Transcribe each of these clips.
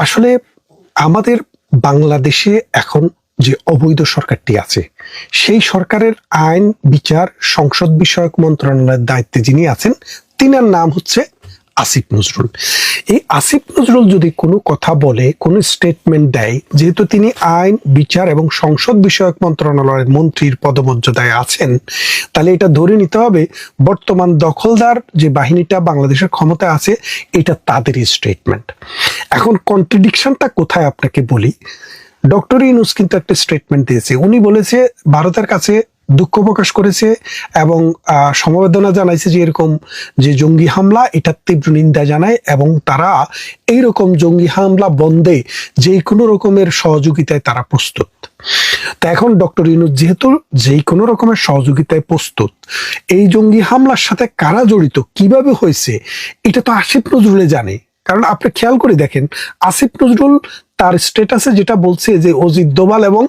আসলে আমাদের বাংলাদেশে এখন যে অবৈধ সরকারটি আছে, সেই সরকারের আইন, বিচার, সংসদ বিষয়ক মন্ত্রণালয়ের দায়িত্বে যিনি আছেন, তিনার নাম হচ্ছে আসিফ নজরুল। এই আসিফ নজরুল যদি কোনো কথা বলে, কোনো স্টেটমেন্ট দেয়, যেহেতু তিনি আইন, বিচার এবং সংসদ বিষয়ক মন্ত্রণালয়ের মন্ত্রীর পদমর্যাদায় আছেন, তাহলে এটা ধরে নিতে হবে বর্তমান দখলদার যে বাহিনীটা বাংলাদেশের ক্ষমতায় আছে, এটা তাদেরই স্টেটমেন্ট। এখন কন্ট্রাডিকশনটা কোথায় আপনাকে বলি। ডক্টর ইউনূস কিন্তু একটা স্টেটমেন্ট দিয়েছে। উনি বলেছে ভারতের কাছে দুঃখ প্রকাশ করেছে এবং সমবেদনা জানাইছে যে এরকম যে জঙ্গি হামলা, এটার তীব্র নিন্দা জানায় এবং তারা এইরকম জঙ্গি হামলা বন্ধে যে কোনো রকমের সহযোগিতায় তারা প্রস্তুত। তা এখন ডক্টর ইউনূস যেহেতু যেই কোনো রকমের সহযোগিতায় প্রস্তুত, এই জঙ্গি হামলার সাথে কারা জড়িত, কিভাবে হয়েছে, এটা তো আসিফ নজরুলে জানে। কারণ আপনি খেয়াল করে দেখেন, আসিফ নজরুল তার স্ট্যাটাসে যেটা বলছে যে অজিত দোভাল এবং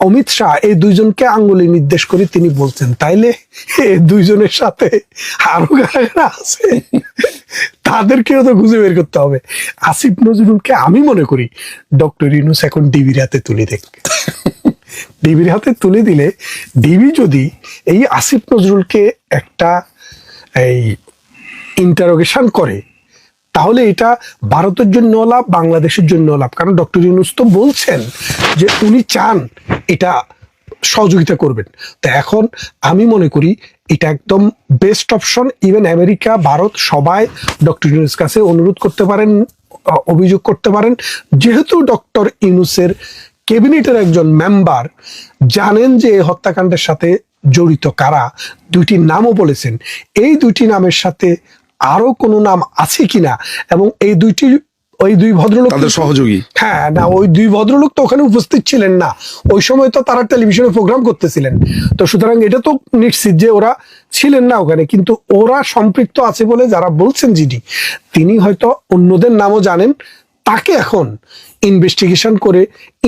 অমিত শাহ এই দুইজনকে আঙ্গুলি নির্দেশ করে তিনি বলছেন, তাইলে এই দুইজনের সাথে আরো কারা আছে, তাদেরকেও তো খুঁজে বের করতে হবে। আসিফ নজরুলকে আমি মনে করি ডক্টর ইউনূস এখন ডিবির হাতে তুলে দেখবে। ডিবির হাতে তুলে দিলে ডিবি যদি এই আসিফ নজরুলকে একটা এই ইন্টারোগেশন করে, তাহলে এটা ভারতের জন্য লাভ, বাংলাদেশের জন্য লাভ। কারণ ডক্টর ইউনূস তো বলছেন যে উনি চান এটা সহযোগিতা করবেন। তো এখন আমি মনে করি এটা একদম best option. Even America, Bharat সবাই ডক্টর ইউনূস কাছে অনুরোধ করতে পারেন, অভিযোগ করতে পারেন, যেহেতু ডক্টর ইউনূসের ক্যাবিনেটের একজন মেম্বার, জানেন যে হত্যাকাণ্ডের সাথে জড়িত কারা। দুইটি নামও বলেছেন, এই দুইটি নামের সাথে আরো কোনো নাম আছে কিনা, এবং এই ওই দুই ভদ্রলোক সহযোগী, হ্যাঁ না, ওই দুই ভদ্রলোক তো ওখানে উপস্থিত ছিলেন না, ওই সময় তো তারা টেলিভিশনে প্রোগ্রাম করতেছিলেন। তো সুতরাং এটা তো নিশ্চিত যে ওরা ছিলেন না ওখানে, কিন্তু ওরা সম্পৃক্ত আছে বলে যারা বলছেন যিনি, তিনি হয়তো অন্যদের নামও জানেন। তাকে এখন ইনভেস্টিগেশন করে,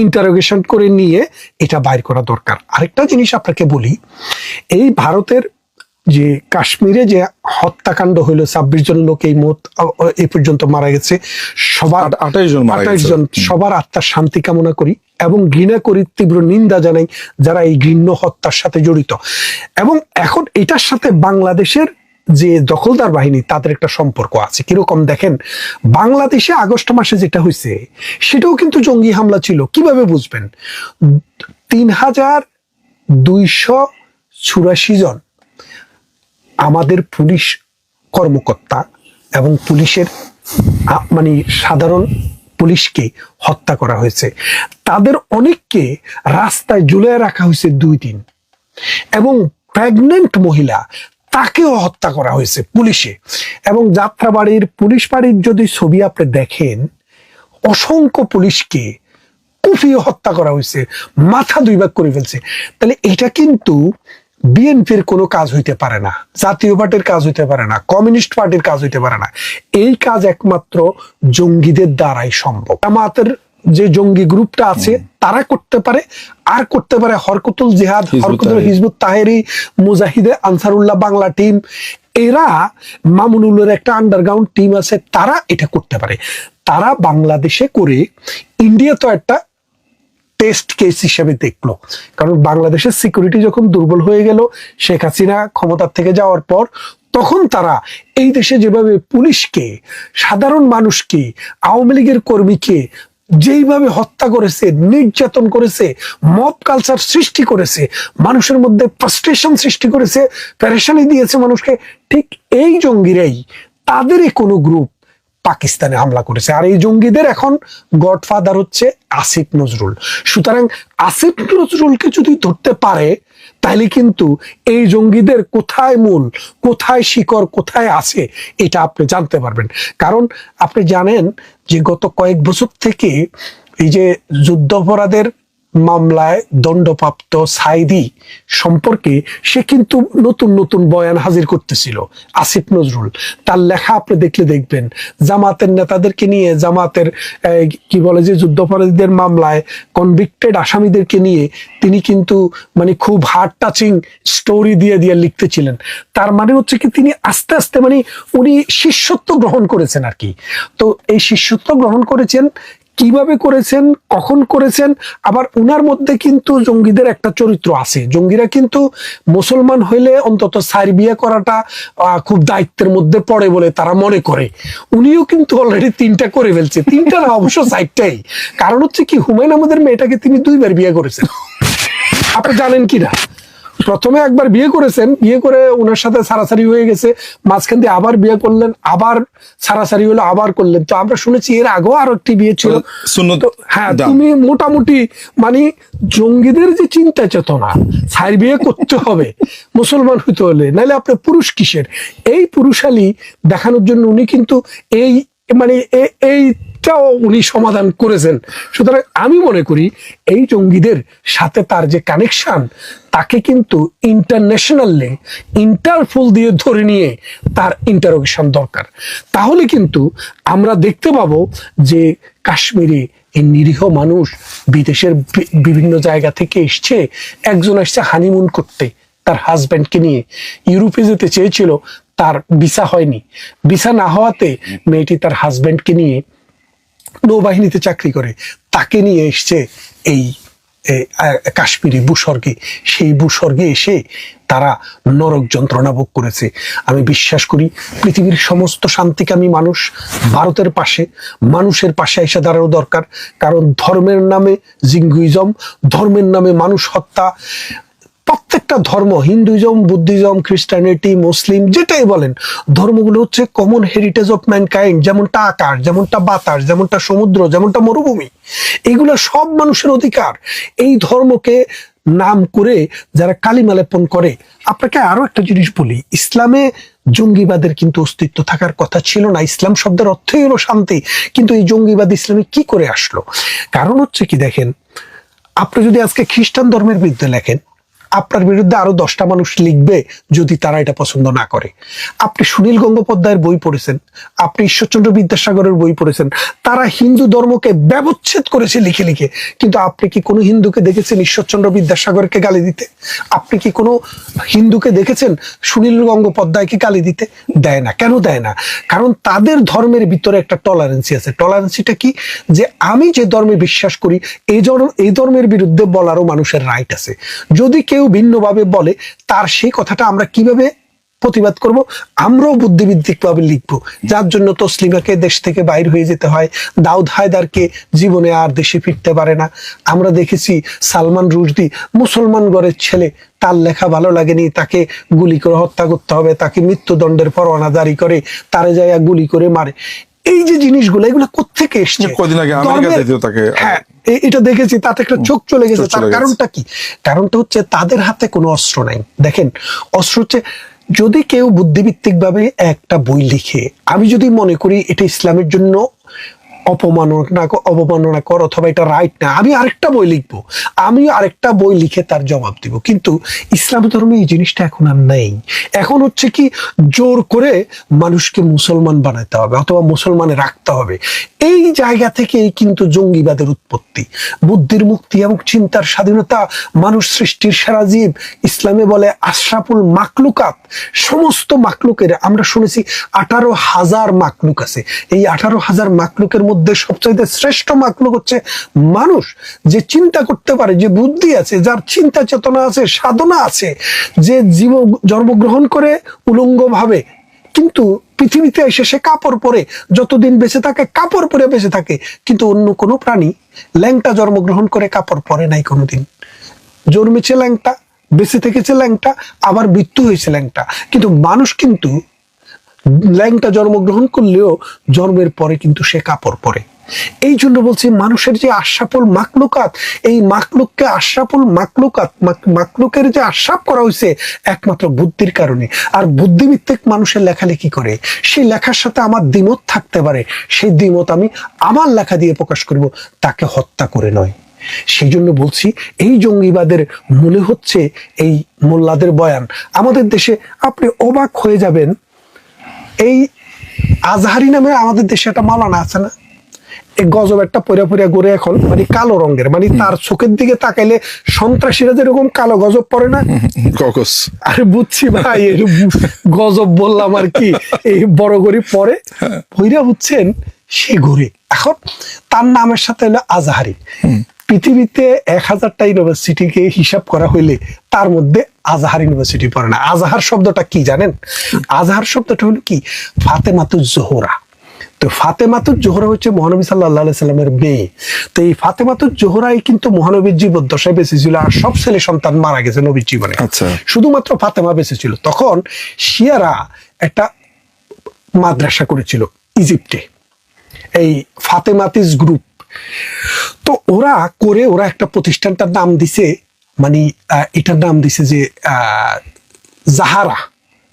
ইন্টারোগেশন করে নিয়ে এটা বাইর করা দরকার। আরেকটা জিনিস আপনাকে বলি, এই ভারতের যে কাশ্মীরে যে হত্যাকাণ্ড হইল, 26 জন লোক এই পর্যন্ত মারা গেছে, সবার 28 জন, সবার আত্মার শান্তি কামনা করি এবং ঘৃণা করি, তীব্র নিন্দা জানাই যারা এই ঘৃণ্য হত্যার সাথে জড়িত। এবং এখন এটার সাথে বাংলাদেশের যে দখলদার বাহিনী, তাদের একটা সম্পর্ক আছে। কিরকম দেখেন, বাংলাদেশে আগস্ট মাসে যেটা হয়েছে সেটাও কিন্তু জঙ্গি হামলা ছিল। কিভাবে বুঝবেন? 3284 জন আমাদের পুলিশ কর্মকর্তা এবং পুলিশের মানে সাধারণ পুলিশকে হত্যা করা হয়েছে। তাদের অনেককে রাস্তায় ঝুলিয়ে রাখা হয়েছে 2 দিন, এবং প্রেগনেন্ট মহিলা, তাকেও হত্যা করা হয়েছে পুলিশে। এবং যাত্রাবাড়ির পুলিশ বাড়ির যদি ছবি আপনি দেখেন, অসংখ্য পুলিশকে কুপিয়ে হত্যা করা হয়েছে, মাথা 2 ভাগ করে ফেলছে। তাহলে এটা কিন্তু বিএনপির কোনো কাজ হইতে পারে না, জাতীয় পার্টির কাজ হইতে পারে না, কমিউনিস্ট পার্টির কাজ হইতে পারে না। এই কাজ একমাত্র জঙ্গিদের দ্বারাই সম্ভব। জামাতের যে জঙ্গি গ্রুপটা আছে তারা করতে পারে, আর করতে পারে হরকতুল জিহাদ, হরকতুল হিজবুত তাহেরি, মুজাহিদে আনসারুল্লাহ বাংলা টিম, এরা মামুনুলের একটা আন্ডারগ্রাউন্ড টিম আছে, তারা এটা করতে পারে। তারা বাংলাদেশে করে ইন্ডিয়া তো একটা টেস্ট কেস হিসেবে দেখলো। কারণ বাংলাদেশের সিকিউরিটি যখন দুর্বল হয়ে গেল শেখ হাসিনা ক্ষমতার থেকে যাওয়ার পর, তখন তারা এই দেশে যেভাবে পুলিশকে, সাধারণ মানুষকে, আওয়ামী লীগের কর্মীকে যেইভাবে হত্যা করেছে, নির্যাতন করেছে, মব কালচার সৃষ্টি করেছে, মানুষের মধ্যে ফ্রাস্ট্রেশন সৃষ্টি করেছে, পেরেশানি দিয়েছে মানুষকে, ঠিক এই জঙ্গিরাই, তাদেরই কোনো গ্রুপ পাকিস্তানে হামলা করেছে। আর এই জঙ্গিদের এখন গডফাদার হচ্ছে আসিফ নজরুল। সুতরাং আসিফ নজরুলকে যদি ধরতে পারে, তাহলে কিন্তু এই জঙ্গিদের কোথায় মূল, কোথায় শিকড়, কোথায় আছে, এটা আপনি জানতে পারবেন। কারণ আপনি জানেন যে গত কয়েক বছর থেকে এই যে যুদ্ধ অপরাধের মামলায় দণ্ডপ্রাপ্ত সাইদি সম্পর্কে সে কিন্তু নতুন নতুন বয়ান হাজির করতেছিল। আসিফ নজরুল তার লেখা আপনি দেখলে দেখবেন, জামাতের নেতাদেরকে নিয়ে, জামাতের কি বলে যে যুদ্ধাপরাধীদের মামলায় কনভিক্টেড আসামিদেরকে নিয়ে তিনি কিন্তু মানে খুব হার্ট টাচিং স্টোরি দিয়ে দিয়ে লিখতেছিলেন। তার মানে হচ্ছে কি তিনি আস্তে আস্তে মানে উনি শিষ্যত্ব গ্রহণ করেছেন আর কি। তো এই শিষ্যত্ব গ্রহণ করেছেন, কিভাবে করেছেন, কখন করেছেন, আবার উনার মধ্যে কিন্তু জঙ্গিদের একটা চরিত্র আছে। জঙ্গিরা কিন্তু মুসলমান হইলে অন্তত সাইর বিয়ে করাটা খুব দায়িত্বের মধ্যে পড়ে বলে তারা মনে করে। উনিও কিন্তু অলরেডি 3টা করে ফেলছে, 3টা না অবশ্য 4টাই। কারণ হচ্ছে কি, হুমায়ুন আহমেদের মেয়েটাকে তিনি 2বার বিয়ে করেছেন, আপনি জানেন কিনা। প্রথমে একবার বিয়ে করেছেন, বিয়ে করে ওনার সাথে ছাড়াছাড়ি হয়ে গেছে, মাঝখান দিয়ে আবার বিয়ে করলেন, আবার ছাড়াছাড়ি হলো, আবার করলেন। তো আমরা শুনেছি এর আগেও আরো একটি বিয়ে ছিল। হ্যাঁ, তুমি মোটামুটি মানে জঙ্গিদের যে চিন্তা চেতনা, ছাড় বিয়ে করতে হবে মুসলমান হইতে হলে, নাহলে আপনার পুরুষ কিসের, এই পুরুষালী দেখানোর জন্য উনি কিন্তু এই মানে এইটাও উনি সমাধান করেছেন। সুতরাং আমি মনে করি এই জঙ্গিদের সাথে তার যে কানেকশন, তাকে কিন্তু ইন্টারন্যাশনালি ইন্টারপোল দিয়ে ধরে নিয়ে তার ইন্টারোগেশন দরকার। তাহলে কিন্তু আমরা দেখতে পাবো যে কাশ্মীরে এই নিরীহ মানুষ বিদেশের বিভিন্ন জায়গা থেকে এসছে। একজন আসছে হানিমুন করতে তার হাজব্যান্ডকে নিয়ে, ইউরোপে যেতে চেয়েছিল, তার ভিসা হয়নি। ভিসা না হওয়াতে মেয়েটি তার হাজব্যান্ডকে নিয়ে নৌবাহিনীতে চাকরি করে, তাকে নিয়ে এসছে এই কাশ্মীরি ভূস্বর্গে। সেই ভূস্বর্গে এসে তারা নরক যন্ত্রণা ভোগ করেছে। আমি বিশ্বাস করি পৃথিবীর সমস্ত শান্তিকামী মানুষ ভারতের পাশে, মানুষের পাশে এসে দাঁড়ানো দরকার। কারণ ধর্মের নামে জিঙ্গুইজম, ধর্মের নামে মানুষ হত্যা, প্রত্যেকটা ধর্ম, হিন্দুইজম, বুদ্ধিজম, খ্রিস্টানিটি, মুসলিম, যেটাই বলেন, ধর্মগুলো হচ্ছে কমন হেরিটেজ অফ ম্যানকাইন্ড। যেমনটা আকাশ, যেমনটা বাতাস, যেমনটা সমুদ্র, যেমনটা মরুভূমি, এগুলো সব মানুষের অধিকার। এই ধর্মকে নাম করে যারা কালিমা লেপন করে, আপনাকে আরো একটা জিনিস বলি, ইসলামে জঙ্গিবাদের কিন্তু অস্তিত্ব থাকার কথা ছিল না। ইসলাম শব্দের অর্থই হলো শান্তি, কিন্তু এই জঙ্গিবাদ ইসলামে কি করে আসলো? কারণ হচ্ছে কি, দেখেন, আপনি যদি আজকে খ্রিস্টান ধর্মের বিরুদ্ধে লেখেন, আপনার বিরুদ্ধে আরো 10টা মানুষ লিখবে যদি তারা এটা পছন্দ না করে। আপনি সুনীল গঙ্গোপাধ্যায়ের বই পড়েছেন, আপনি ঈশ্বরচন্দ্র বিদ্যাসাগরের বই পড়েছেন, তারা হিন্দু ধর্মকে ব্যবচ্ছেদ করেছে লিখে লিখে। কিন্তু আপনি কি কোনো হিন্দুকে দেখেছেন ঈশ্বরচন্দ্র বিদ্যাসাগরকে গালি দিতে? আপনি কি কোনো হিন্দুকে দেখেছেন সুনীল গঙ্গোপাধ্যায়কে গালি দিতে? দেয় না। কেন দেয় না? কারণ তাদের ধর্মের ভিতরে একটা টলারেন্সি আছে। টলারেন্সিটা কি? যে আমি যে ধর্মে বিশ্বাস করি এই ধর্মের বিরুদ্ধে বলারও মানুষের রাইট আছে। যদি কেউ ভিন্নভাবে বলে, তার সেই কথাটা আমরা কিভাবে প্রতিবাদ করব? আমরাও বুদ্ধিভিত্তিক ভাবে লিখবো। যার জন্য তসলিমাকে দেশ থেকে বাইর হয়ে যেতে হয়, দাউদ হায়দারকে জীবনে আর দেশে ফিরতে পারে না। আমরা দেখেছি সালমান রুশদি মুসলমান ঘরের ছেলে, তার লেখা ভালো লাগেনি, তাকে গুলি করে হত্যা করতে হবে, তাকে মৃত্যুদণ্ডের পরোয়ানা জারি করে তারে যাইয়া গুলি করে মারে। এই যে জিনিসগুলো, এগুলো কোত্থেকে এসছে? হ্যাঁ, এটা দেখেছি, তাতে একটা চোখ চলে গেছে। তার কারণটা কি? কারণটা হচ্ছে তাদের হাতে কোনো অস্ত্র নাই। দেখেন, অস্ত্র হচ্ছে, যদি কেউ বুদ্ধিভিত্তিক ভাবে একটা বই লিখে, আমি যদি মনে করি এটা ইসলামের জন্য অবমাননাকর অথবা এটা রাইট না, আমি আরেকটা বই লিখবো, আমি আরেকটা বই লিখে তার জবাব দিব। কিন্তু ইসলাম ধর্মে এই জিনিসটা এখন আর নেই। এখন হচ্ছে কি, জোর করে মানুষকে মুসলমান বানাতে হবে অথবা মুসলমানে রাখতে হবে। এই জায়গা থেকেই কিন্তু জঙ্গিবাদের উৎপত্তি। বুদ্ধির মুক্তি এবং চিন্তার স্বাধীনতা, মানুষ সৃষ্টির সেরা জীব। ইসলামে বলে আশরাফুল মাকলুকাত, সমস্ত মাকলুকের, আমরা শুনেছি 18,000 মাকলুক আছে। এই 18,000 মাকলুকের মধ্যে সবচাইতে শ্রেষ্ঠ মাকলুক হচ্ছে মানুষ, যে চিন্তা করতে পারে, যে বুদ্ধি আছে, যার চিন্তা চেতনা আছে, সাধনা আছে, যে জন্মগ্রহণ করে উলঙ্গ ভাবে, কিন্তু পৃথিবীতে এসে সে কাপড় পরে যতদিন বেঁচে থাকে কাপড় পরে বেঁচে থাকে। কিন্তু অন্য কোনো প্রাণী ল্যাংটা জন্মগ্রহণ করে কাপড় পরে নাই কোনোদিন। জন্মেছে ল্যাংটা, বেঁচে থেকেছে ল্যাংটা, আবার মৃত্যু হয়েছে ল্যাংটা। কিন্তু মানুষ কিন্তু ল্যাংটা জন্মগ্রহণ করলেও জন্মের পরে কিন্তু সে কাপড় পরে। এই জন্য বলছি, মানুষের যে আশরাফুল মাকলুকাত, এই মাকলুককে আশরাফুল মাকলুকাত, মাকলুকের যে আশরাফ করা হয়েছে একমাত্র বুদ্ধির কারণে। আর বুদ্ধিভিত্তিক মানুষের লেখালেখি করে, সেই লেখার সাথে আমার দ্বিমত থাকতে পারে, সেই দ্বিমত আমি আমার লেখা দিয়ে প্রকাশ করব, তাকে হত্যা করে নয়। সেই জন্য বলছি এই জঙ্গিবাদের মূলে হচ্ছে এই মোল্লাদের বয়ান। আমাদের দেশে আপনি অবাক হয়ে যাবেন, এই আজহারি নামে আমাদের দেশে একটা মাওলানা আছে না, এই গজব একটা পয়রা পয়রা গড়ে এখন মানে কালো রঙের, মানে তার চোখের দিকে তাকাইলে সন্ত্রাসীরা যেরকম কালো গজব পরে না, আরে বুঝছি ভাই গজব বললাম আর কি, এই বড় গড়ি পরে পয়রা হচ্ছেন সে ঘুরে। এখন তার নামের সাথে হলো আজহারি। পৃথিবীতে 1000টা ইউনিভার্সিটিকে হিসাব করা হইলে তার মধ্যে আজহার ইউনিভার্সিটি পড়ে না। আজহার শব্দটা কি জানেন? আজহার শব্দটা হলো কি, ফাতেমাতুজ জোহরা। তো ফাতেমাতুজ জোহরা হচ্ছে মহানবী সাল্লাল্লাহু আলাইহি সাল্লামের মেয়ে। তো এই ফাতেমাতুজ জোহরাই কিন্তু মহানবীর জীবদ্দশায় বেঁচে ছিল, আর সব ছেলে সন্তান মারা গেছে নবীর জীবনে, শুধুমাত্র ফাতেমা বেঁচে ছিল। তখন শিয়ারা একটা মাদ্রাসা করেছিল ইজিপ্টে, এই ফাতেমাতিস গ্রুপ। তো ওরা একটা প্রতিষ্ঠানটার নাম দিছে, মানে এটার নাম দিছে যে জাহারা,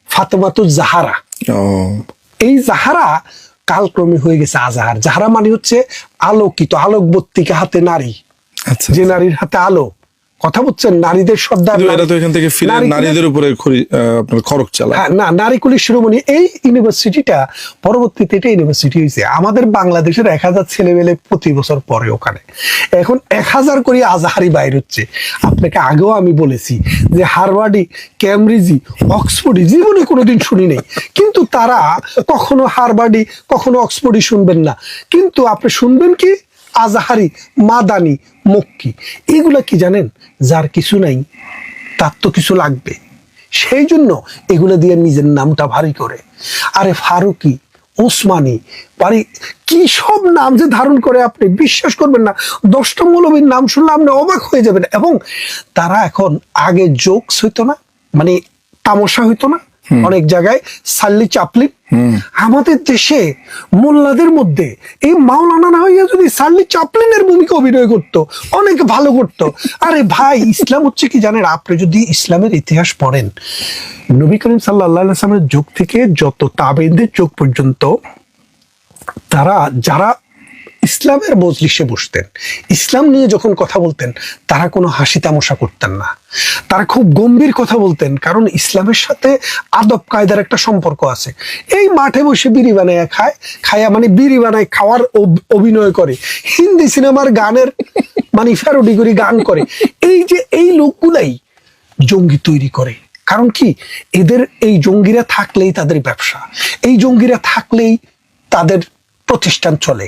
ফাতেমাতুজ জাহারা। এই জাহারা কালক্রমে হয়ে গেছে আজহার। জাহারা মানে হচ্ছে আলোকিত, আলোকবর্তিকা হাতে নারী, যে নারীর হাতে আলো। কথা বলছেন, নারীদের সর্দার, নারীদের উপরে খরচ চালায়। হ্যাঁ, না, নারীকুলি শিরোমণি। এই ইউনিভার্সিটিটা পরবর্তীতে এটা ইউনিভার্সিটি হয়েছে। আমাদের বাংলাদেশের 1000 ছেলেমেলে প্রতি বছর পরে ওখানে, এখন 1000 করে আজহারি বাইর হচ্ছে। আপনাকে আগেও আমি বলেছি যে হারভার্ডি, ক্যামব্রিজি, অক্সফোর্ডি জীবনে কোনোদিন শুনি নেই, কিন্তু তারা কখনো হারভার্ডি কখনো অক্সফোর্ডি শুনবেন না, কিন্তু আপনি শুনবেন কি আজহারি, মাদানি, মক্কি। এগুলা কি জানেন? যার কিছু নাই তার তো কিছু লাগবে, সেই জন্য এগুলো দিয়ে নিজের নামটা ভারী করে। আরে ফারুকি, ওসমানী, বাড়ি কি সব নাম যে ধারণ করে, আপনি বিশ্বাস করবেন না। 10টা মৌলবীর নাম শুনলে আপনি অবাক হয়ে যাবেন। এবং তারা এখন, আগে জোকস হইতো না, মানে তামাশা হইতো না অনেক জায়গায়, চার্লি চ্যাপলিন। আমাদের দেশে মোল্লাদের মধ্যে এই মাওলানা না হইয়া যদি চার্লি চ্যাপলিনের ভূমিকা অভিনয় করতো, অনেক ভালো করতো। আরে ভাই, ইসলাম হচ্ছে কি জানেন? আপনি যদি ইসলামের ইতিহাস পড়েন, নবী করিম সাল্লাল্লাহু আলাইহি ওয়াসাল্লামের যুগ থেকে যত তাবেঈনদের যুগ পর্যন্ত, তারা যারা ইসলামের মজলিসে বসতেন, ইসলাম নিয়ে যখন কথা বলতেন, তারা কোনো হাসি তামাশা করতেন না, তারা খুব গম্ভীর কথা বলতেন, কারণ ইসলামের সাথে আদব কায়দার একটা সম্পর্ক আছে। এই মাঠে বসে বিড়ি বানায় খায়া, মানে বিড়ি বানায় খাওয়ার অভিনয় করে, হিন্দি সিনেমার গানের মানে ফ্যারোডি করে গান করে। এই লোকগুলাই জঙ্গি তৈরি করে। কারণ কি, এদের এই জঙ্গিরা থাকলেই তাদের ব্যবসা, এই জঙ্গিরা থাকলেই তাদের প্রতিষ্ঠান চলে।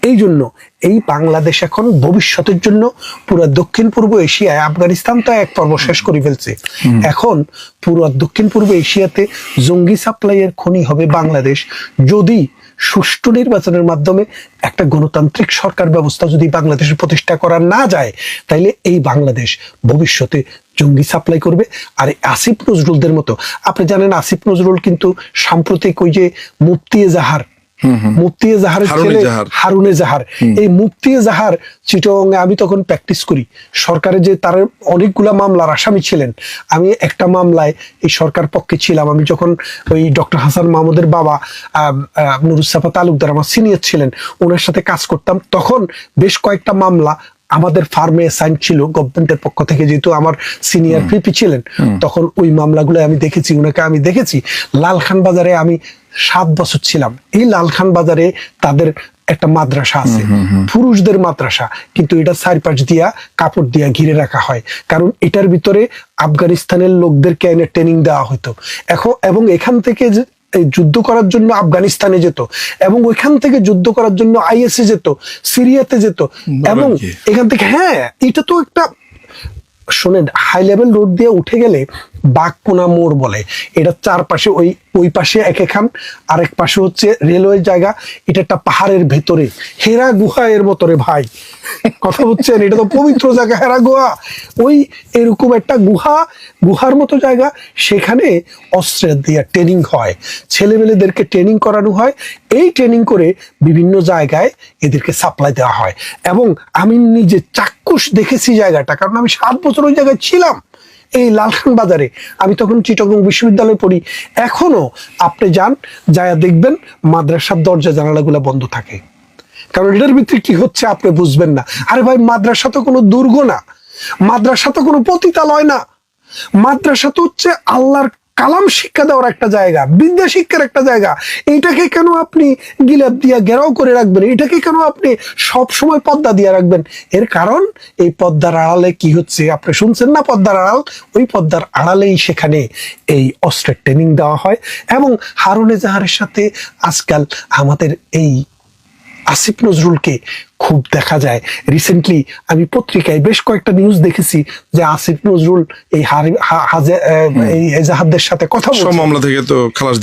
এই জন্য এই বাংলাদেশ এখন ভবিষ্যতের জন্য পুরো দক্ষিণ পূর্ব এশিয়ায়, আফগানিস্তান তো এক পর্ব শেষ করে ফেলছে, এখন পুরো দক্ষিণ পূর্ব এশিয়াতে জঙ্গি সাপ্লাইয়ের খনি হবে বাংলাদেশ, যদি সুষ্ঠু নির্বাচনের মাধ্যমে একটা গণতান্ত্রিক সরকার ব্যবস্থা যদি বাংলাদেশে প্রতিষ্ঠা করা না যায়, তাইলে এই বাংলাদেশ ভবিষ্যতে জঙ্গি সাপ্লাই করবে। আর আসিফ নজরুলদের মতো, আপনি জানেন আসিফ নজরুল কিন্তু সাম্প্রতিক ওই যে মুফতি এজাহার, মুফতি এজাহারের ছেলে হারুন এজাহার, এই মুফতি এজাহার চিটাগংয়ে আমি তখন প্র্যাকটিস করি, সরকারের যে তার অনেকগুলা মামলার আসামি ছিলেন, আমি একটা মামলায় এই সরকার পক্ষে ছিলাম। আমি যখন ওই ডক্টর হাসান মাহমুদের বাবা নুরুজ্জাফা তালুকদার আমার সিনিয়র ছিলেন, ওনার সাথে কাজ করতাম, তখন বেশ কয়েকটা মামলা আমাদের ফার্মে অ্যাসাইন ছিল গভর্নমেন্টের পক্ষ থেকে, যেহেতু আমার সিনিয়র পিপি ছিলেন, তখন ওই মামলাগুলো আমি দেখেছি, ওনাকে আমি দেখেছি। লালখান বাজারে আমি 7 বছর ছিলাম। এই লালখান বাজারে তাদের একটা মাদ্রাসা আছে, পুরুষদের মাদ্রাসা, কিন্তু এটা চারপাশ দিয়া কাপড় দিয়া ঘিরে রাখা হয়, কারণ এটার ভিতরে আফগানিস্তানের লোকদেরকে এনে ট্রেনিং দেওয়া হতো। এবং এখান থেকে যুদ্ধ করার জন্য আফগানিস্তানে যেত, এবং ওইখান থেকে যুদ্ধ করার জন্য আইএসএ যেত, সিরিয়াতে যেত, এবং এখান থেকে, হ্যাঁ, এটা তো একটা, শোনেন, হাই লেভেল রোড দিয়ে উঠে গেলে বাঘপোনা মোড় বলে, এটা চারপাশে ওই পাশে এখান, আরেক পাশে হচ্ছে রেলওয়ে জায়গা, এটা একটা পাহাড়ের ভেতরে, হেরা গুহা এর মতো রে ভাই, কথা বলছেন, এটা তো পবিত্র জায়গা হেরা গুহা, ওই এরকম একটা গুহার মতো জায়গা, সেখানে অস্ত্রের দিয়ে ট্রেনিং হয়, ছেলেমেয়েদেরকে ট্রেনিং করানো হয়, এই ট্রেনিং করে বিভিন্ন জায়গায় এদেরকে সাপ্লাই দেওয়া হয়। এবং আমি নিজে চাক্ষুষ দেখেছি জায়গাটা, কারণ আমি 7 বছর ওই জায়গায় ছিলাম, এই লালখান বাজারে। আমি তখন চিটাগং বিশ্ববিদ্যালয়ে পড়ি। এখনো আপনি যান, যায় দেখবেন মাদ্রাসার দরজা জানালাগুলো বন্ধ থাকে, কারণ এটার ভিতরে কি হচ্ছে আপনি বুঝবেন না। আরে ভাই, মাদ্রাসা তো কোনো দুর্গ না, মাদ্রাসা তো কোনো পতিতালয় না, মাদ্রাসা তো হচ্ছে আল্লাহর কালাম শিক্ষা দেওয়ার একটা জায়গা, বিদ্যা শিক্ষার একটা জায়গা। এটাকে কেন আপনি গিলাপ দিয়া ঘেরাও করে রাখবেন? এটাকে কেন আপনি সব সময় পর্দা দিয়ে রাখবেন? এর কারণ এই পর্দার আড়ালে কি হচ্ছে আপনি শুনছেন না? পর্দার আড়াল, ওই পর্দার আড়ালেই সেখানে এই অস্ত্রের ট্রেনিং দেওয়া হয়। এবং হারুন এজাহারের সাথে আজকাল আমাদের এই আসিফ নজরুলকে খুব দেখা যায়। রিসেন্টলি আমি পত্রিকায় বেশ কয়েকটা নিউজ দেখেছি যে আসিফ নজরুল এই এই এজাহারদের সাথে কথা সব বলছে, মামলা থেকে তো খালাস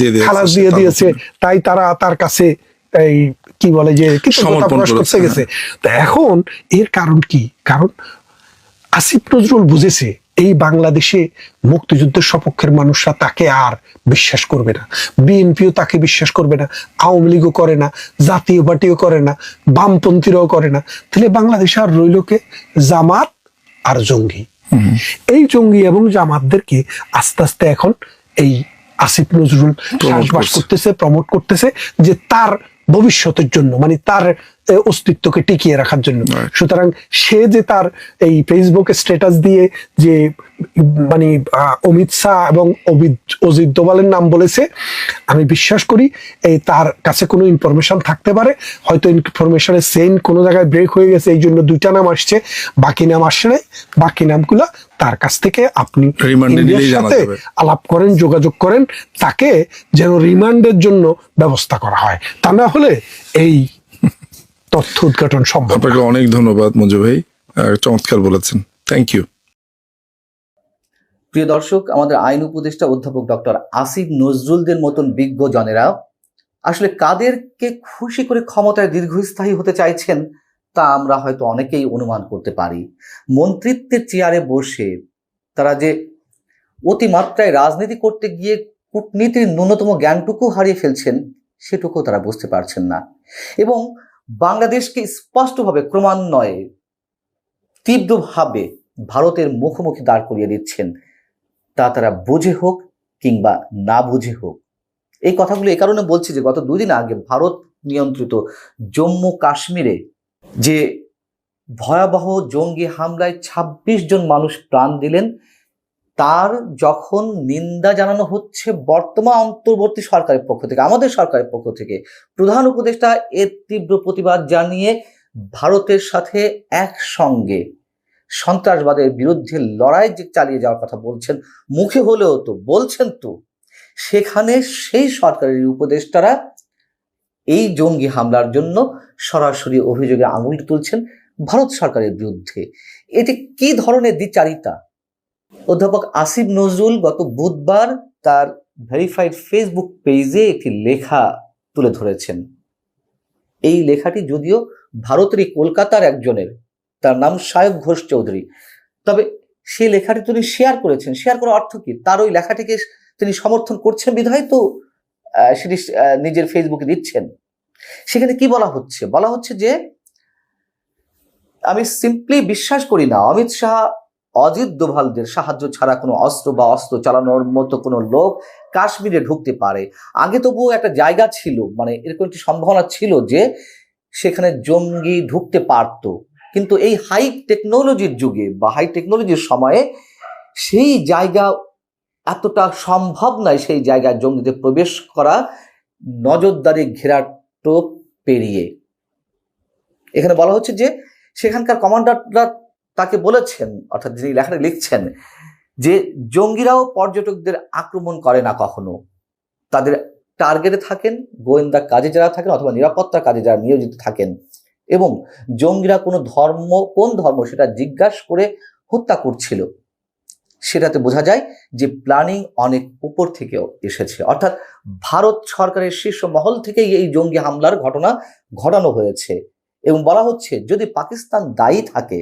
দিয়ে দিয়েছে। তাই তারা তার কাছে এই কি বলে যে কৃতজ্ঞতা প্রকাশ করতে গেছে। তো এখন এর কারণ কি? কারণ আসিফ নজরুল বুঝেছে এই বাংলাদেশে মুক্তিযুদ্ধের সপক্ষের মানুষরা তাকে আর বিশ্বাস করবে না, বিএনপিও তাকে বিশ্বাস করবে না, আওয়ামী লীগও করে না, জাতীয় পার্টিও করে না, বামপন্থীরাও করে না। তাহলে বাংলাদেশে আর রইল কে? জামাত আর জঙ্গি। এই জঙ্গি এবং জামাতদেরকে আস্তে আস্তে এখন এই আসিফ নজরুল চাষবাস করতেছে, প্রমোট করতেছে যে তার ভবিষ্যতের জন্য, মানে তার অস্তিত্বকে টিকিয়ে রাখার জন্য। সুতরাং সে যে তার এই ফেসবুকে স্ট্যাটাস দিয়ে যে মানে অমিত শাহ এবং অজিত দোভালের নাম বলেছে, আমি বিশ্বাস করি এই তার কাছে কোনো ইনফরমেশন থাকতে পারে, হয়তো ইনফরমেশনের চেইন কোনো জায়গায় ব্রেক হয়ে গেছে, এই জন্য 2টা নাম আসছে, বাকি নাম আসছে নাই। বাকি নামগুলো তার কাছ থেকে আপনি ইন্ডিয়ার সাথে আলাপ করেন, যোগাযোগ করেন, তাকে যেন রিমান্ডের জন্য ব্যবস্থা করা হয়। তা না হলে এই তথ্য উদ্ঘাটন সম্ভব। আপনাকে অনেক ধন্যবাদ মঞ্জু ভাই, চমৎকার বলেছেন, থ্যাংক ইউ। প্রিয় দর্শক, আমাদের আইন উপদেষ্টা অধ্যাপক ডক্টর আসিফ নজরুলদের মতন বিজ্ঞ জনেরা আসলে কাদেরকে খুশি করে ক্ষমতায় দীর্ঘস্থায়ী হতে চাইছেন তা আমরা হয়তো অনেকেই অনুমান করতে পারি। মন্ত্রিত্বের চেয়ারে বসে তারা যে অতিমাত্রায় রাজনীতি করতে গিয়ে কূটনীতির ন্যূনতম জ্ঞানটুকু হারিয়ে ফেলছেন সেটুকু তারা বুঝতে পারছেন না, এবং বাংলাদেশকে স্পষ্টভাবে ক্রমান্বয়ে তীব্রভাবে ভারতের মুখোমুখি দাঁড় করিয়ে দিচ্ছেন, তা তারা বুঝে হোক কিংবা না বুঝে হোক। এই কথাগুলো এই কারণে বলছি যে গত 2 দিন আগে ভারত নিয়ন্ত্রিত জম্মু কাশ্মীরে যে ভয়াবহ জঙ্গি হামলায় 26 জন মানুষ প্রাণ দিলেন, তার যখন নিন্দা জানানো হচ্ছে বর্তমান অন্তর্বর্তী সরকারের পক্ষ থেকে, আমাদের সরকারের পক্ষ থেকে, প্রধান উপদেষ্টা এর তীব্র প্রতিবাদ জানিয়ে ভারতের সাথে একসঙ্গে সন্ত্রাসবাদের বিরুদ্ধে লড়াই যে চালিয়ে যাওয়ার কথা বলছেন, মুখে হলেও তো বলছেন, তো সেখানে সেই সরকারের উপদেষ্টারা এই জঙ্গি হামলার জন্য সরাসরি অভিযোগে আঙুল তুলছেন ভারত সরকারের বিরুদ্ধে। এটি কি ধরনের দ্বিচারিতা? অধ্যাপক আসিফ নজরুল গত বুধবার তার ভেরিফাইড ফেসবুক পেজে একটি লেখা তুলে ধরেছেন। এই লেখাটি যদিও ভারতেরই কলকাতার একজনের, তার নাম সায়ক ঘোষ চৌধুরী, তবে সেই লেখাটি তিনি শেয়ার করেছেন। শেয়ার করার অর্থ কি? তার ওই লেখাটিকে তিনি সমর্থন করছেন বিধায় তো সেটি নিজের ফেসবুকে দিচ্ছেন। সেখানে কি বলা হচ্ছে? বলা হচ্ছে যে আমি সিম্পলি বিশ্বাস করি না অমিত শাহ অজিত দোভালদের সাহায্য ছাড়া কোনো অস্ত্র বা অস্ত্র চালানোর মতো কোনো লোক কাশ্মীরে ঢুকতে পারে। আগে তবুও একটা জায়গা ছিল, মানে এরকম একটি সম্ভাবনা ছিল যে সেখানে জঙ্গি ঢুকতে পারত, কিন্তু এই হাই টেকনোলজির যুগে বা হাই টেকনোলজির সময়ে সেই জায়গা এতটা সম্ভব নয়, সেই জায়গায় জঙ্গিদের প্রবেশ করা নজরদারি ঘেরাটো পেরিয়ে। এখানে বলা হচ্ছে যে সেখানকার কমান্ডাররা তাকে বলেছেন, অর্থাৎ যিনি লেখাটা লিখছেন, যে জঙ্গিরাও পর্যটকদের আক্রমণ করে না কখনো, তাদের টার্গেটে থাকেন গোয়েন্দা কাজে যারা থাকেন অথবা নিরাপত্তার কাজে যারা নিয়োজিত থাকেন, এবং জঙ্গিরা কোন ধর্ম সেটা জিজ্ঞাসা করে হত্যা করছিল। সেটাতে বোঝা যায় যে প্ল্যানিং অনেক উপর থেকেও এসেছে, অর্থাৎ ভারত সরকারের শীর্ষ মহল থেকেই এই জঙ্গি হামলার ঘটনা ঘটানো হয়েছে। এবং বলা হচ্ছে যদি পাকিস্তান দায়ী থাকে,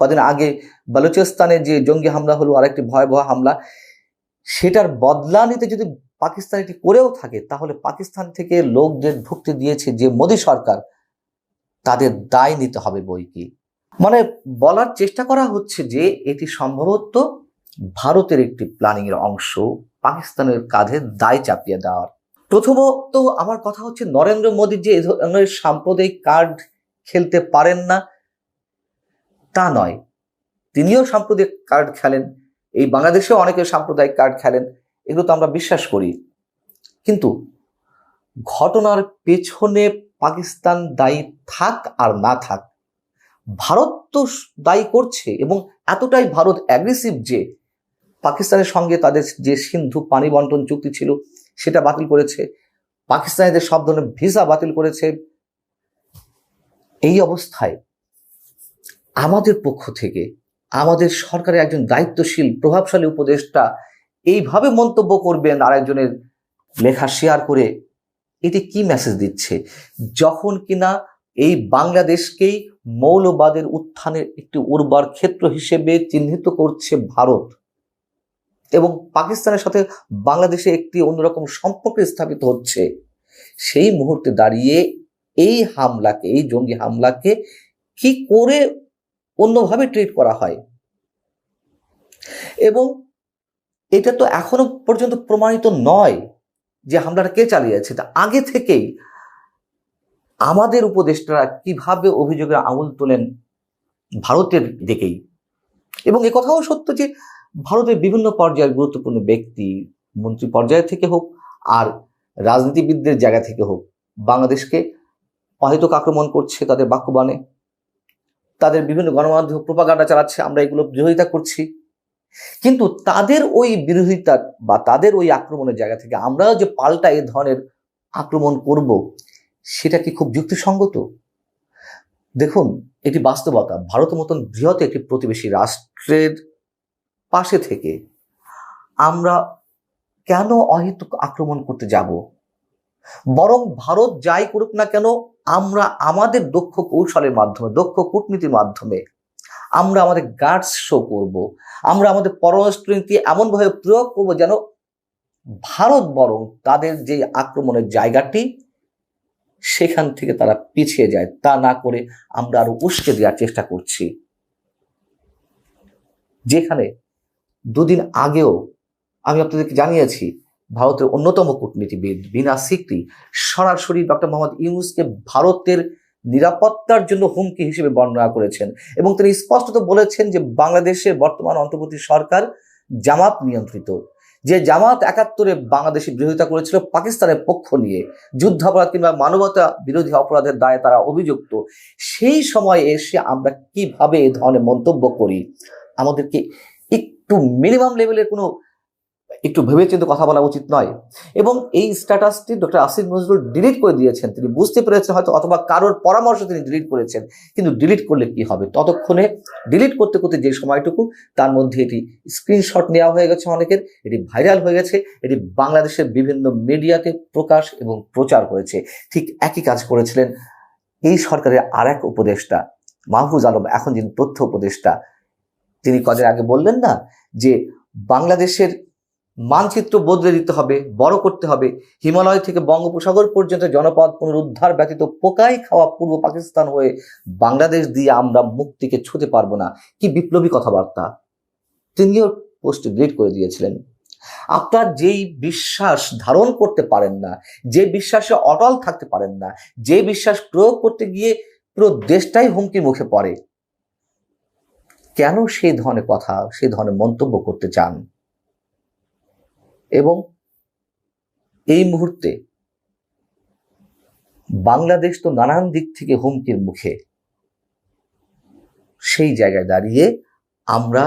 কদিন আগে বালুচিস্তানে যে জঙ্গি হামলা হলো, আরেকটি ভয়াবহ হামলা, সেটার বদলা নিতে যদি পাকিস্তান এটি করেও থাকে, তাহলে পাকিস্তান থেকে লোকদের ঢুকতে দিয়েছে যে মোদী সরকার, তাদের দায় নিতে হবে বই কি। মানে বলার চেষ্টা করা হচ্ছে যে এটি সম্ভবত ভারতের একটি প্ল্যানিং এর অংশ, পাকিস্তানের কাঁধে দায় চাপিয়ে দেওয়ার। প্রথমত আমার কথা হচ্ছে নরেন্দ্র মোদীর যে এই ধরনের সাম্প্রদায়িক কার্ড খেলতে পারেন না তা নয়, তিনিও সাম্প্রদায়িক কার্ড খেলেন, এই বাংলাদেশেও অনেকে সাম্প্রদায়িক কার্ড খেলেন, এগুলো তো আমরা বিশ্বাস করি। কিন্তু ঘটনার পেছনে পাকিস্তান দায়ী থাক আর না থাক, ভারত তো দায়ী করছে, এবং এতটাই ভারত অ্যাগ্রেসিভ যে পাকিস্তানের সঙ্গে তাদের যে সিন্ধু পানি বন্টন চুক্তি ছিল সেটা বাতিল করেছে, পাকিস্তানিদের সব ধরনের ভিসা বাতিল করেছে। এই অবস্থায় আমাদের পক্ষ থেকে আমাদের সরকারের একজন দায়িত্বশীল প্রভাবশালী উপদেষ্টা এইভাবে মন্তব্য করবেন আরেকজনের লেখা শেয়ার করে, এটি কি মেসেজ দিচ্ছে? যখন কিনা এই বাংলাদেশকেই মৌলবাদের উত্থানের একটি উর্বর ক্ষেত্র হিসেবে চিহ্নিত করছে ভারত, এবং পাকিস্তানের সাথে বাংলাদেশে একটি অন্যরকম সম্পর্ক স্থাপিত হচ্ছে, সেই মুহূর্তে দাঁড়িয়ে এই হামলাকে, এই জঙ্গি হামলাকে কি করে অন্যভাবে ট্রিট করা হয়? এবং এটা তো এখনো পর্যন্ত প্রমাণিত নয় যে হামলাটা কে চালিয়েছে। তা আগে থেকেই আমাদের উপদেষ্টারা কিভাবে অভিযোগের আঙুল তোলেন ভারতের দিকেই। এবং কথাও সত্য যে ভারতের বিভিন্ন পর্যায়ের গুরুত্বপূর্ণ ব্যক্তি, মন্ত্রী পর্যায় থেকে হোক আর রাজনীতিবিদদের জায়গা থেকে হোক, বাংলাদেশকে অহেতুক আক্রমণ করছে তাদের বাক্যবাণে, তাদের বিভিন্ন গণমাধ্যম প্রোপাগান্ডা চালাচ্ছে, আমরা এগুলো বিরোধিতা করছি। কিন্তু তাদের ওই বিরোধিতা বা তাদের ওই আক্রমণের জায়গা থেকে আমরাও যে পাল্টা এ ধরনের আক্রমণ করব, সেটা কি খুব যুক্তিসঙ্গত? দেখুন, এটি বাস্তবতা। ভারতের মতন বৃহৎ একটি প্রতিবেশী রাষ্ট্রের পাশে থেকে আমরা কেন অহেতুক আক্রমণ করতে যাব? বরং ভারত যাই করুক না কেন, আমরা আমাদের দক্ষ কৌশলের মাধ্যমে, দক্ষ কূটনীতির মাধ্যমে আমরা আমাদের গার্ডস শো করব, আমরা আমাদের পররাষ্ট্রনীতি এমনভাবে প্রয়োগ করব যেন ভারত বরং তাদের যে আক্রমণের জায়গাটি সেখান থেকে তারা পিছিয়ে যায়। তা না করে আমরা আরো উস্কে দেওয়ার চেষ্টা করছি। যেখানে দুদিন আগেও আমি আপনাদেরকে জানিয়েছি, ভারতের অন্যতম কূটনীতিবিদ বিনা সিকরি সরাসরি ডক্টর মোহাম্মদ ইউনূসকে ভারতের নিরাপত্তার জন্য হুমকি হিসেবে বর্ণনা করেছেন, এবং তিনি স্পষ্টত বলেছেন যে বাংলাদেশের বর্তমান অন্তর্বর্তী সরকার জামাত নিয়ন্ত্রিত, যে জামাত ৭১-এ বাংলাদেশের বিরোধিতা করেছিল পাকিস্তানের পক্ষ নিয়ে, যুদ্ধাপরাধ কিংবা মানবতা বিরোধী অপরাধের দায়ে তারা অভিযুক্ত। সেই সময় এসে আমরা কিভাবে এ ধরনের মন্তব্য করি? আমাদেরকে একটু মিনিমাম লেভেলের কোনো একটু ভেবেচিন্তে কথা বলা উচিত নয়। এবং এই স্ট্যাটাসটি ডক্টর আসিফ নজরুল ডিলিট করে দিয়েছেন। তিনি বুঝতে পেরেছেন হয়তো, অথবা কারোর পরামর্শ তিনি ডিলিট করেছেন। কিন্তু ডিলিট করলে কি হবে? ততক্ষণে ডিলিট করতে করতে যে সময়টুকু, তার মধ্যে এটি স্ক্রিনশট নেওয়া হয়ে গেছে অনেকের, এটি ভাইরাল হয়ে গেছে, এটি বাংলাদেশের বিভিন্ন মিডিয়াতে প্রকাশ এবং প্রচার হয়েছে। ঠিক একই কাজ করেছিলেন এই সরকারের আর এক উপদেষ্টা মাহফুজ আলম, এখন যিনি তথ্য উপদেষ্টা। তিনি কদিন আগে বললেন না যে বাংলাদেশের মানচিত্র বদলে দিতে হবে, বড় করতে হবে, হিমালয় থেকে বঙ্গোপসাগর পর্যন্ত জনপদ পুনরুদ্ধার ব্যতীত পোকাই খাওয়া পূর্ব পাকিস্তান হয়ে বাংলাদেশ দিয়ে আমরা মুক্তিকে ছুঁতে পারবো না। কি বিপ্লবী কথাবার্তা! তিনিও পোস্ট ডিলিট করে দিয়েছিলেন। আপনার যেই বিশ্বাস ধারণ করতে পারেন না, যে বিশ্বাসে অটল থাকতে পারেন না, যে বিশ্বাস প্রয়োগ করতে গিয়ে পুরো দেশটাই হুমকির মুখে পড়ে, কেন সেই ধরনের কথা, সেই ধরনের মন্তব্য করতে চান? এবং এই মুহূর্তে বাংলাদেশ তো নানান দিক থেকে হুমকির মুখে, সেই জায়গায় দাঁড়িয়ে আমরা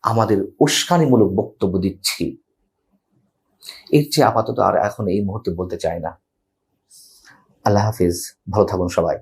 আমাদের উস্কানিমূলক বক্তব্য দিচ্ছি। এর চেয়ে আপাতত আর এখন এই মুহূর্তে বলতে চাই না। আল্লাহ হাফিজ, ভালো থাকুন সবাই।